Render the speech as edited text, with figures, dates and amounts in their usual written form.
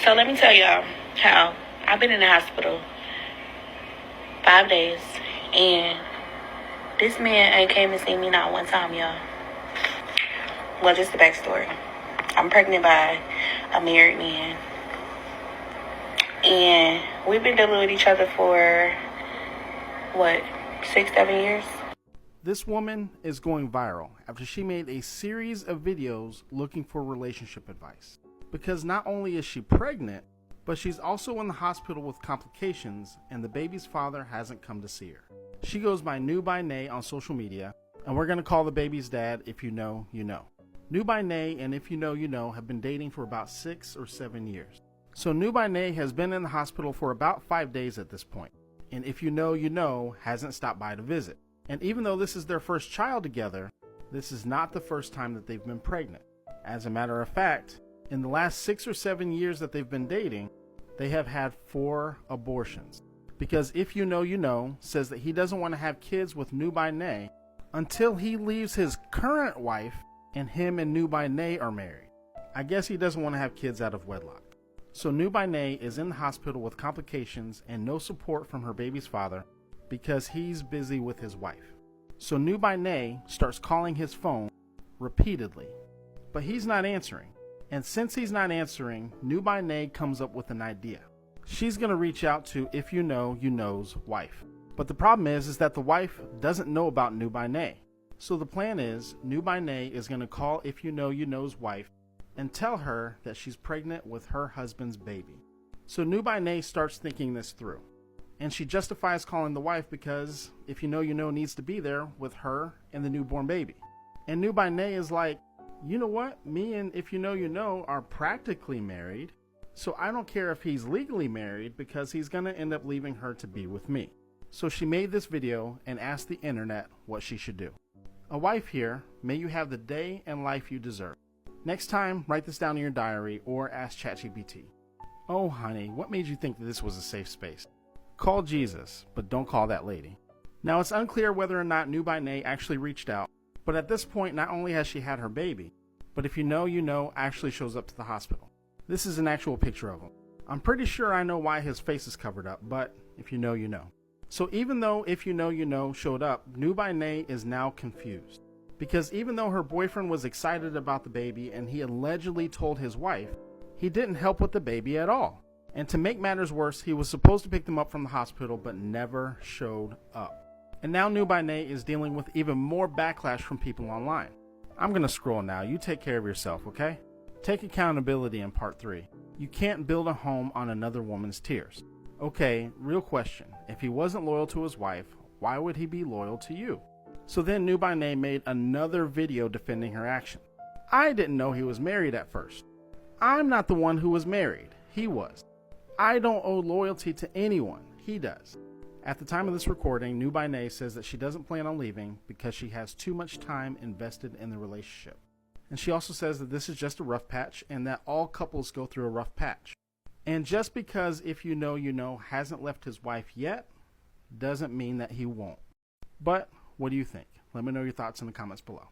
So let me tell y'all how I've been in the hospital 5 days, and this man ain't came to see me not one time, y'all. Well, just the backstory. I'm pregnant by a married man, and we've been dealing with each other for, 6, 7 years? This woman is going viral after she made a series of videos looking for relationship advice. Because not only is she pregnant, but she's also in the hospital with complications, and the baby's father hasn't come to see her. She goes by New by Nay on social media, and we're going to call the baby's dad If You Know, You Know. New by Nay and If You Know, You Know have been dating for about 6 or 7 years. So New by Nay has been in the hospital for about 5 days at this point, and If You Know, You Know hasn't stopped by to visit. And even though this is their first child together, this is not the first time that they've been pregnant. As a matter of fact, in the last 6 or 7 years that they've been dating, they have had 4 abortions. Because If You Know, You Know says that he doesn't want to have kids with New by Nay until he leaves his current wife and him and New by Nay are married. I guess he doesn't want to have kids out of wedlock. So New by Nay is in the hospital with complications and no support from her baby's father because he's busy with his wife. So New by Nay starts calling his phone repeatedly, but he's not answering. And since he's not answering, New by Nay comes up with an idea. She's going to reach out to If You Know, You Know's wife. But the problem is that the wife doesn't know about New by Nay. So the plan is New by Nay is going to call If You Know, You Know's wife and tell her that she's pregnant with her husband's baby. So New by Nay starts thinking this through. And she justifies calling the wife because If You Know, You Know needs to be there with her and the newborn baby. And New by Nay is like, you know what? Me and If You Know, You Know are practically married. So I don't care if he's legally married because he's going to end up leaving her to be with me. So she made this video and asked the internet what she should do. A wife here, may you have the day and life you deserve. Next time, write this down in your diary or ask ChatGPT. Oh honey, what made you think that this was a safe space? Call Jesus, but don't call that lady. Now it's unclear whether or not New by Nay actually reached out, but at this point not only has she had her baby, but If You Know, You Know actually shows up to the hospital. This is an actual picture of him. I'm pretty sure I know why his face is covered up, but If You Know, You Know. So even though If You Know, You Know showed up, New by Nay is now confused. Because even though her boyfriend was excited about the baby and he allegedly told his wife, he didn't help with the baby at all. And to make matters worse, he was supposed to pick them up from the hospital but never showed up. And now New by Nay is dealing with even more backlash from people online. I'm going to scroll now. You take care of yourself, okay? Take accountability in part 3. You can't build a home on another woman's tears. Okay, real question. If he wasn't loyal to his wife, why would he be loyal to you? So then New by Nay made another video defending her action. I didn't know he was married at first. I'm not the one who was married. He was. I don't owe loyalty to anyone. He does. At the time of this recording, New by Nay says that she doesn't plan on leaving because she has too much time invested in the relationship. And she also says that this is just a rough patch and that all couples go through a rough patch. And just because If You Know, You Know hasn't left his wife yet, doesn't mean that he won't. But what do you think? Let me know your thoughts in the comments below.